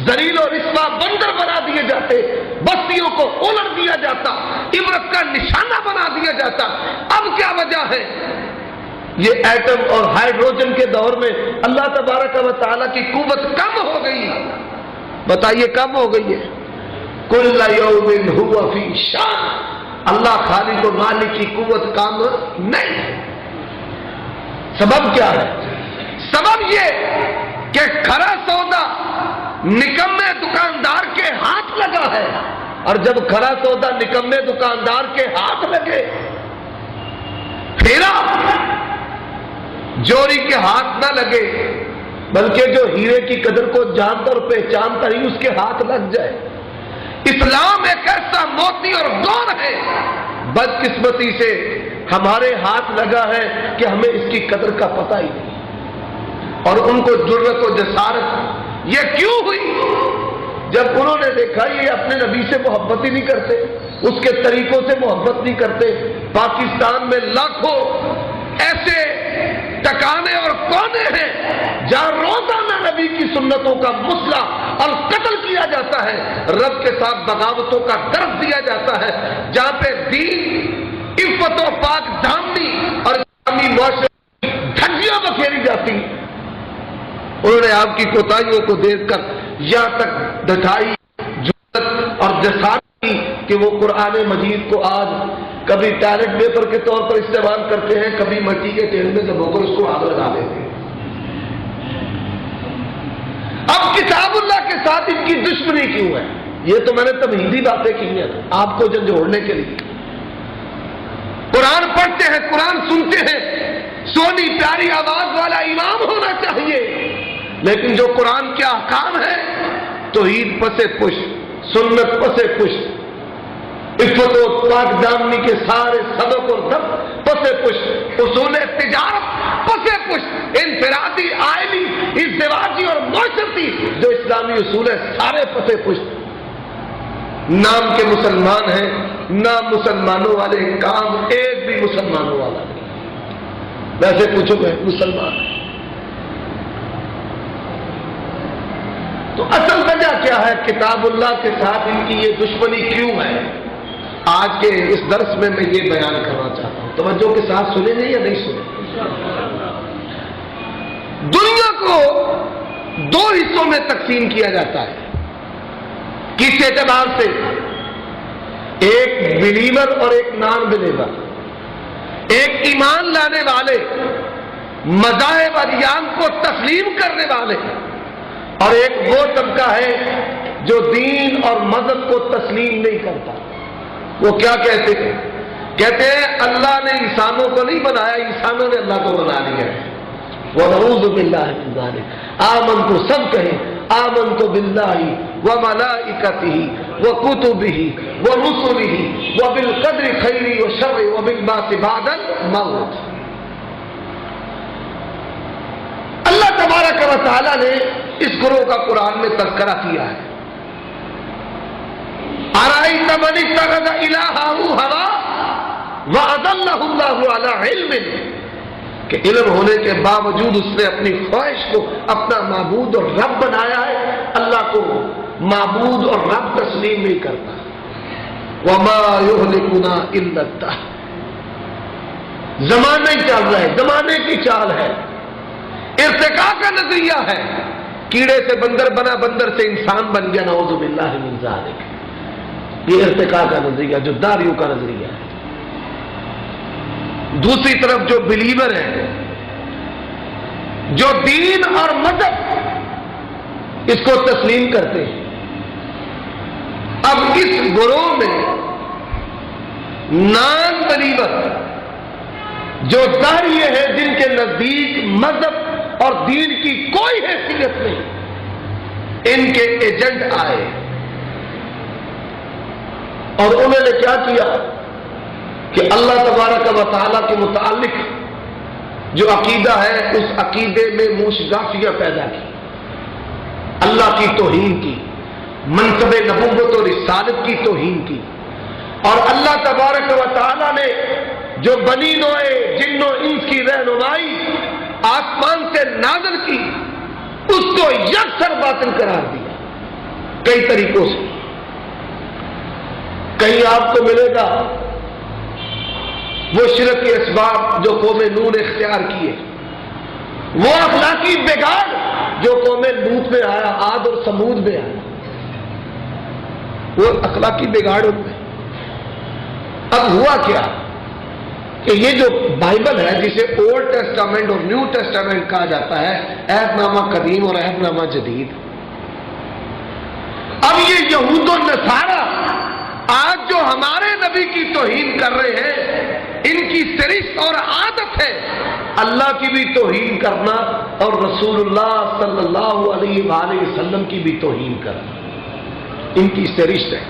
ذلیل و رسوا بندر بنا دیے جاتے، بستیوں کو الٹ دیا جاتا، عبرت کا نشانہ بنا دیا جاتا۔ اب کیا وجہ ہے؟ یہ ایٹم اور ہائیڈروجن کے دور میں اللہ تبارک و تعالیٰ کی قوت کم ہو گئی۔ بتائیے کم ہو گئی ہے؟ کل یوم ہوا فی شان، اللہ خالق و مالک کی قوت کم نہیں ہے۔ سبب کیا ہے؟ سبب یہ کہ کھرا سودا نکمے دکاندار کے ہاتھ لگا ہے، اور جب کھرا سودا نکمے دکاندار کے ہاتھ لگے، ہیرا جوری کے ہاتھ نہ لگے، بلکہ جو ہیرے کی قدر کو جانتا اور پہچانتا ہی اس کے ہاتھ لگ جائے۔ اسلام ایک ایسا موتی اور گور ہے، بدقسمتی سے ہمارے ہاتھ لگا ہے کہ ہمیں اس کی قدر کا پتہ ہی نہیں۔ اور ان کو جرأت و جسارت یہ کیوں ہوئی؟ جب انہوں نے دیکھا یہ اپنے نبی سے محبت ہی نہیں کرتے، اس کے طریقوں سے محبت نہیں کرتے۔ پاکستان میں لاکھوں ایسے ٹکانے اور کونے ہیں جہاں روزانہ نبی کی سنتوں کا مسلح اور قتل کیا جاتا ہے، رب کے ساتھ بغاوتوں کا درس دیا جاتا ہے، جہاں پہ دین، عفت و پاک دامنی اور اسلامی معاشرے کی دھجیاں بکھیری جاتی۔ انہوں نے آپ کی کوتاہیوں کو دیکھ کر یہاں تک ڈٹائی، جرأت اور جسارت کی کہ وہ قرآن مجید کو آج کبھی ٹوائلٹ پیپر کے طور پر استعمال کرتے ہیں، کبھی مٹی کے تیل میں دبو کر اس کو آگ لگا دیتے ہیں۔ اب کتاب اللہ کے ساتھ ان کی دشمنی کیوں ہے؟ یہ تو میں نے تمہیدی باتیں کی ہیں آپ کو جھنجھوڑنے کے لیے۔ قرآن پڑھتے ہیں، قرآن سنتے ہیں، سونی پیاری آواز والا امام ہونا چاہیے، لیکن جو قرآن کے احکام ہے، توحید پسے پشت، سنت پسے پشت، عفت و پاک دامنی کے سارے سبق اور دب پسے پشت، اصول تجارت پسے پشت، انفرادی، آئلی، ازدواجی اور معاشرتی جو اسلامی اصول ہے سارے پسے پشت۔ نام کے مسلمان ہیں، نام مسلمانوں والے، کام ایک بھی مسلمانوں والا نہیں۔ ویسے پوچھو کہ مسلمان ہے تو اصل وجہ کیا ہے؟ کتاب اللہ کے ساتھ ان کی یہ دشمنی کیوں ہے؟ آج کے اس درس میں یہ بیان کرنا چاہتا ہوں، توجہ کے ساتھ سنیں گے یا نہیں سنیں؟ دنیا کو دو حصوں میں تقسیم کیا جاتا ہے کس اعتبار سے؟ ایک بلیور اور ایک نان بلیور، ایک ایمان لانے والے، مذاہب ادیان کو تسلیم کرنے والے، اور ایک وہ طبقہ ہے جو دین اور مذہب کو تسلیم نہیں کرتا۔ وہ کیا کہتے ہیں؟ کہتے ہیں اللہ نے انسانوں کو نہیں بنایا، انسانوں نے اللہ کو بنا لیا ہے۔ وَنَعُوذُ بِاللَّهِ مِن ذَلِكَ، آمنتُ، سب کہیں آمنتُ بِاللَّهِ وَمَلَائِكَتِهِ وَكُتُبِهِ وَرُسُلِهِ وَبِالْقَدْرِ خَيْرِهِ وَشَرِّهِ وَبِالْبَعْثِ بَعْدَ الْمَوْتِ۔ اللہ تبارک و تعالیٰ نے اس گروہ کا قرآن میں تذکرہ کیا ہے۔ أَرَأَيْتَ مَنِ اتَّخَذَ إِلَٰهَهُ هَوَاهُ وَأَضَلَّهُ اللَّهُ عَلَىٰ عِلْمٍ، کہ علم ہونے کے باوجود اس نے اپنی خواہش کو اپنا معبود اور رب بنایا ہے، اللہ کو معبود اور رب تسلیم نہیں کرتا۔ وَمَا يُهْلِكُنَا إِلَّا الدَّهْرُ، زمانہ ہی چل رہا ہے، زمانے کی چال ہے، ارتقاء کا نظریہ ہے، کیڑے سے بندر بنا، بندر سے انسان بن گیا، نعوذ باللہ من ذالک۔ یہ ارتقاء کا نظریہ جو داریوں کا نظریہ ہے۔ دوسری طرف جو بلیور ہیں، جو دین اور مذہب اس کو تسلیم کرتے ہیں، اب اس گروہ میں نان بلیور جو داریے ہیں، جن کے نزدیک مذہب اور دین کی کوئی حیثیت نہیں، ان کے ایجنٹ آئے اور انہوں نے کیا کیا کہ اللہ تبارک و تعالیٰ کے متعلق جو عقیدہ ہے اس عقیدے میں موشگافیاں پیدا کی، اللہ کی توہین کی، منصب نبوت اور رسالت کی توہین کی، اور اللہ تبارک و تعالیٰ نے جو بنی نوع جن و انس کی رہنمائی آسمان سے نازل کی اس کو یکسر باطل قرار دیا۔ کئی طریقوں سے. کہیں آپ کو ملے گا وہ شرک کے اسباب جو قوم نوح نے اختیار کیے، وہ اخلاقی بگاڑ جو قوم لوط میں آیا، عاد اور سمود میں آیا، وہ اخلاقی بگاڑ ان میں. اب ہوا کیا کہ یہ جو بائبل ہے جسے اولڈ ٹیسٹامنٹ اور نیو ٹیسٹامنٹ کہا جاتا ہے، عہد نامہ قدیم اور عہد نامہ جدید، اب یہ یہود و نصارہ آج جو ہمارے نبی کی توہین کر رہے ہیں، ان کی سرشت اور عادت ہے اللہ کی بھی توہین کرنا اور رسول اللہ صلی اللہ علیہ وآلہ وسلم کی بھی توہین کرنا، ان کی سرشت ہے.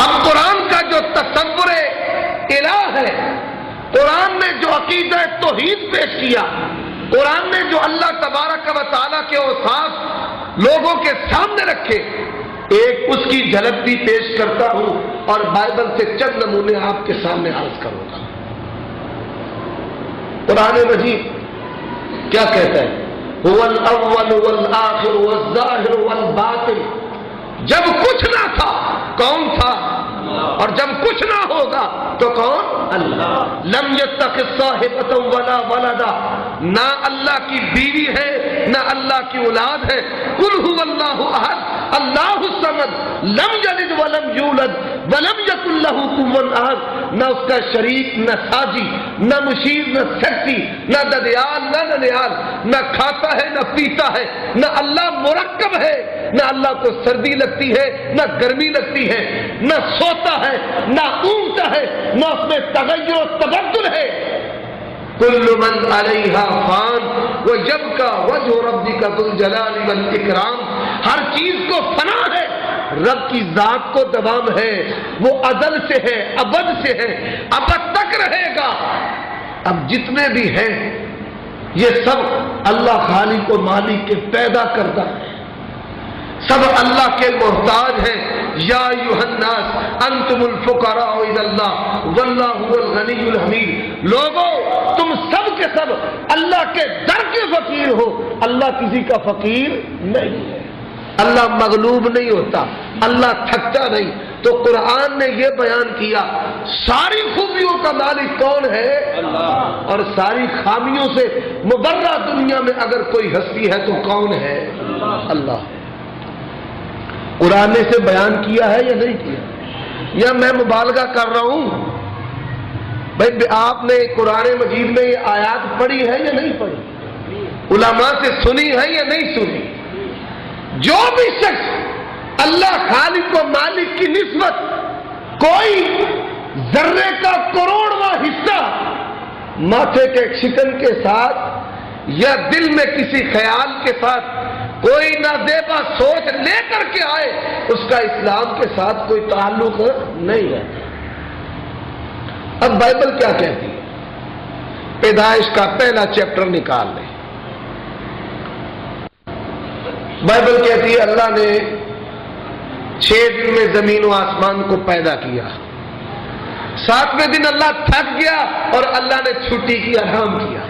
اب قرآن کا جو تصور الہ ہے، قرآن نے جو عقیدہ توحید پیش کیا، قرآن نے جو اللہ تبارک و تعالیٰ کے اوصاف لوگوں کے سامنے رکھے، ایک اس کی جھلک بھی پیش کرتا ہوں اور بائبل سے چند نمونے آپ کے سامنے عرض کروں گا. قرآن مجید کیا کہتا ہے؟ هو الاول والآخر والظاہر والباطن. جب کچھ نہ تھا کون تھا؟ اور جب کچھ نہ ہوگا تو کون؟ اللہ. لم یتخذ صاحبۃ ولا ولدا، نہ اللہ کی بیوی ہے نہ اللہ کی اولاد ہے. قل هو اللہ احد اللہ الصمد لم یلد ولم یولد ولم یکن له کفوا احد. نہ اس کا شریک، نہ ساجی، نہ مشیر، نہ سکتی، نہ ددیال نہ ننیال، نہ کھاتا ہے نہ پیتا ہے، نہ اللہ مرکب ہے، نہ اللہ کو سردی لگتی ہے نہ گرمی لگتی ہے، نہ سوتا ہے نہ اونگتا ہے، نہ اس میں تغیر و تبدل ہے. کل من علیہا فان ویبقی وجہ ربک ذو الجلال والاکرام. ہر چیز کو فنا ہے، رب کی ذات کو دوام ہے، وہ ازل سے ہے، ابد سے ہے، ابد تک رہے گا. اب جتنے بھی ہیں یہ سب اللہ خالق و مالک کے پیدا کرتا ہے، سب اللہ کے محتاج ہیں. یا ایھا الناس انتم الفقراء الی اللہ واللہ هو الغنی الحمید. لوگوں تم سب کے سب اللہ کے در کے فقیر ہو، اللہ کسی کا فقیر نہیں ہے، اللہ مغلوب نہیں ہوتا، اللہ تھکتا نہیں. تو قرآن نے یہ بیان کیا ساری خوبیوں کا مالک کون ہے؟ اللہ. اور ساری خامیوں سے مبرہ دنیا میں اگر کوئی ہستی ہے تو کون ہے؟ اللہ. قرآن نے سے بیان کیا ہے یا نہیں کیا؟ یا میں مبالغہ کر رہا ہوں؟ بھائی آپ نے قرآن مجید میں یہ آیات پڑھی ہے یا نہیں پڑھی؟ علماء سے سنی ہے یا نہیں سنی؟ جو بھی شخص اللہ خالق و مالک کی نسبت کوئی ذرے کا کروڑواں حصہ ماتھے کے شکن کے ساتھ یا دل میں کسی خیال کے ساتھ کوئی نادیبہ سوچ لے کر کے آئے، اس کا اسلام کے ساتھ کوئی تعلق نہیں ہے. اب بائبل کیا کہتی ہے؟ پیدائش کا پہلا چیپٹر نکال لیں. بائبل کہتی ہے اللہ نے 6 دن میں زمین و آسمان کو پیدا کیا، 7ویں دن اللہ تھک گیا اور اللہ نے چھٹی کی، آرام کیا.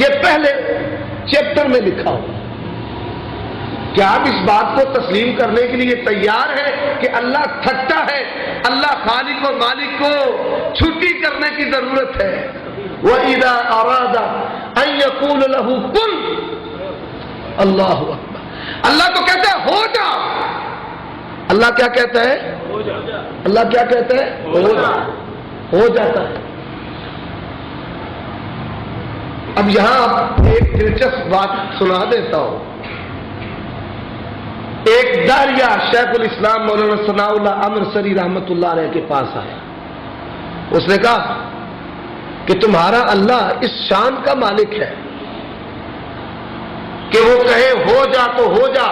یہ پہلے چیپٹر میں لکھا ہو. کیا آپ اس بات کو تسلیم کرنے کے لیے تیار ہیں کہ اللہ تھکتا ہے، اللہ خالق و مالک کو چھٹی کرنے کی ضرورت ہے؟ وَإِذَا أَرَادَ أَن يَقُولَ لَهُ كُن. اللہ اکبر. اللہ تو کہتا ہے ہو جا. اللہ کیا کہتا ہے؟ اللہ کیا کہتا ہے؟ ہو جا. ہو جاتا ہے. اب یہاں ایک دلچسپ بات سنا دیتا ہوں. ایک داریہ شیخ الاسلام مولانا ثناء اللہ امرسری رحمت اللہ علیہ کے پاس آیا. اس نے کہا کہ تمہارا اللہ اس شان کا مالک ہے کہ وہ کہے ہو جا تو ہو جا.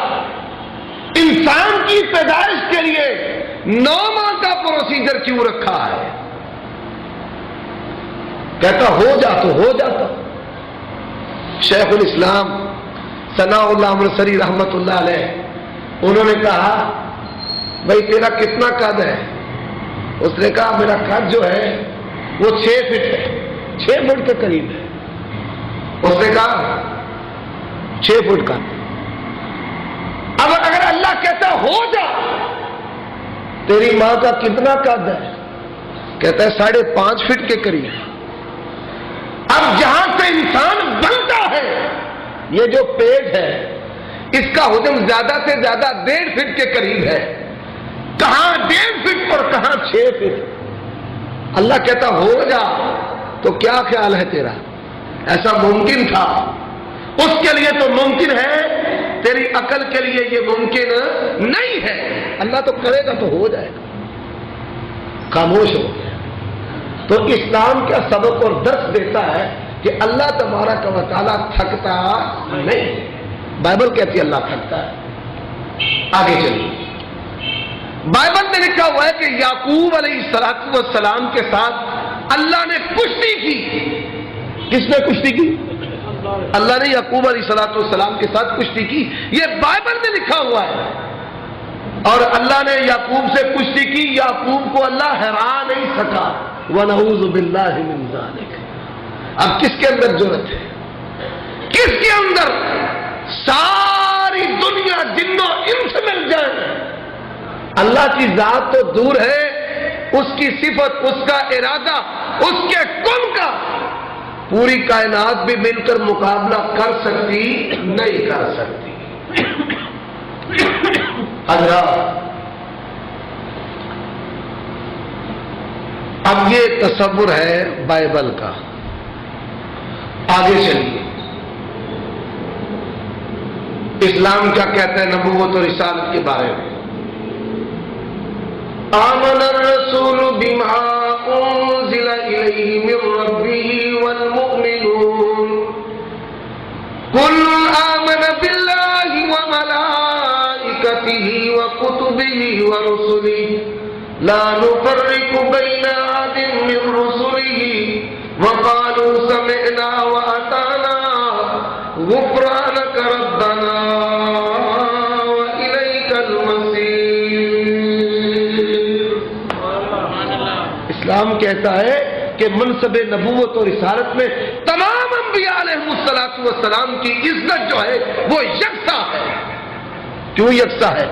انسان کی پیدائش کے لیے 9 ماہ کا پروسیجر کیوں رکھا ہے؟ کہتا ہو جا تو ہو جاتا. شیخ الاسلام ثناء اللہ امرسری رحمت اللہ علیہ انہوں نے کہا بھائی تیرا کتنا قد ہے؟ اس نے کہا میرا قد جو ہے وہ 6 فٹ ہے، 6 فٹ کے قریب ہے. اس نے کہا 6 فٹ کا. اب اگر اللہ کہتا ہے ہو جا. تیری ماں کا کتنا قد ہے؟ کہتا ہے 5.5 فٹ کے قریب. اب جہاں سے انسان بنتا ہے یہ جو پیٹ ہے اس کا حجم زیادہ سے زیادہ 1.5 فٹ کے قریب ہے. کہاں 1.5 فٹ اور کہاں 6 فٹ. اللہ کہتا ہو جا. تو کیا خیال ہے تیرا؟ ایسا ممکن تھا؟ اس کے لیے تو ممکن ہے، تیری عقل کے لیے یہ ممکن نہیں ہے. اللہ تو کرے گا تو ہو جائے گا. خاموش ہو گیا. تو اسلام کیا سبق اور درس دیتا ہے کہ اللہ تبارک و تعالیٰ تھکتا نہیں. بائبل کہتی ہے اللہ تھکتا ہے. آگے چلیے. بائبل میں لکھا ہوا ہے کہ یعقوب علیہ السلام کے ساتھ اللہ نے کشتی کی. کس نے کشتی کی؟ اللہ نے یعقوب علیہ السلام کے ساتھ کشتی کی. یہ بائبل میں لکھا ہوا ہے. اور اللہ نے یعقوب سے کشتی کی. یعقوب کو اللہ ہرا نہیں سکا. وَنَعُوذُ بِاللَّهِ مِنْ ذَلِكَ. اب کس کے اندر جرأت ہے؟ کس کے اندر ساری دنیا جنوں انس مل جائیں؟ اللہ کی ذات تو دور ہے، اس کی صفت، اس کا ارادہ، اس کے کن کا پوری کائنات بھی مل کر مقابلہ کر سکتی نہیں کر سکتی. حضرات اب یہ تصور ہے بائبل کا. آگے چلیے. اسلام کیا کہتا ہے نبوت اور رسالت کے بارے میں؟ آمن الرسول بما انزل الیہ من ربہ والمؤمنون کل آمن باللہ وملائکتہ وکتبہ ورسلہ لا نفرق بین احد من رسلہ وقالوا سمعنا وأطعنا غفرانک ربنا وإلیک المصیر. اسلام کہتا ہے کہ منصب نبوت اور رسالت میں تمام انبیاء علیہ السلام کی عزت جو ہے وہ یکساں ہے. کیوں یکساں ہے؟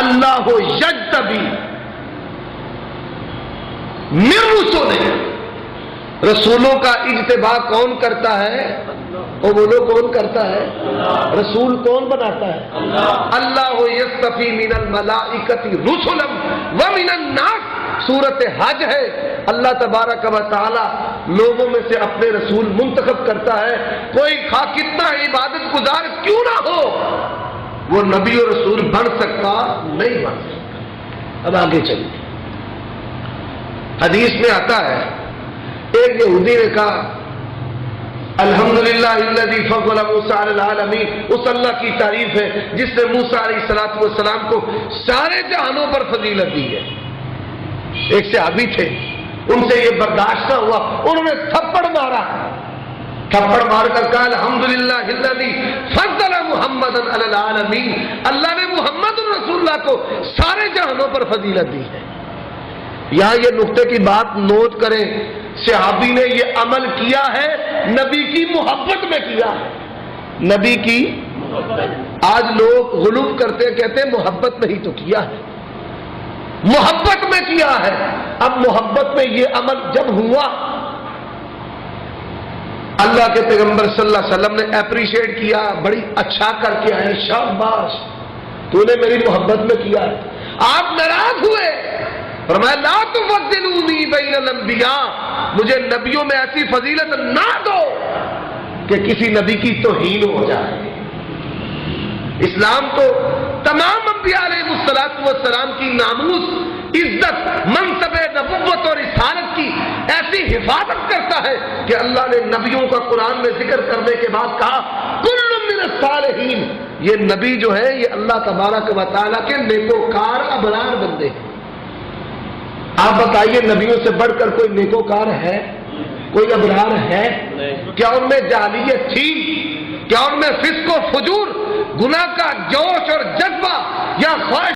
اللہ یجتبی من رسولہ. رسولوں کا اجتباء کون کرتا ہے؟ اور بولو کون کرتا ہے؟ رسول کون بناتا ہے؟ اللہ یصطفی من الملائکۃ رسلا ومن الناس. سورۃ حج ہے. اللہ تبارک و تعالی لوگوں میں سے اپنے رسول منتخب کرتا ہے. کوئی خواہ کتنا عبادت گزار کیوں نہ ہو وہ نبی اور رسول بن سکتا نہیں بن سکتا. اب آگے چلیے. حدیث میں آتا ہے ایک یہودی نے کہا الحمدللہ الذی فضل موسیٰ علی العالمین. اس اللہ کی تعریف ہے جس نے موسیٰ علیہ السلام کو سارے جہانوں پر فضیلت دی ہے. ایک صحابی تھے، ان سے یہ برداشت نہ ہوا، انہوں نے تھپڑ مارا. تھپڑ مار کر کہا الحمدللہ الذی فضل محمد علی العالمین. اللہ نے محمد رسول اللہ کو سارے جہانوں پر فضیلت دی ہے. یہاں یہ نقطے کی بات نوٹ کریں. صحابی نے یہ عمل کیا ہے نبی کی محبت میں کیا ہے. نبی کی آج لوگ غلو کرتے کہتے ہیں محبت میں ہی تو کیا ہے. محبت میں کیا ہے. اب محبت میں یہ عمل جب ہوا اللہ کے پیغمبر صلی اللہ علیہ وسلم نے اپریشیٹ کیا. بڑی اچھا کر کے آئے، شاباش تو نے میری محبت میں کیا ہے. آپ ناراض ہوئے، فرمایا لا تفضلونی بین الانبیاء. مجھے نبیوں میں ایسی فضیلت نہ دو کہ کسی نبی کی توہین ہو جائے. اسلام تو تمام انبیاء علیہ السلام کی ناموس، عزت، منصب نبوت اور رسالت کی ایسی حفاظت کرتا ہے کہ اللہ نے نبیوں کا قرآن میں ذکر کرنے کے بعد کہا کل من الصالحین. یہ نبی جو ہے یہ اللہ تبارک و تعالیٰ کے نیکوکار ابرار بندے ہیں. آپ بتائیے نبیوں سے بڑھ کر کوئی نیکوکار ہے؟ کوئی ابرار ہے؟ کیا ان میں جاہلیت تھی؟ کیا ان میں فسق و فجور، گناہ کا جوش اور جذبہ یا خواہش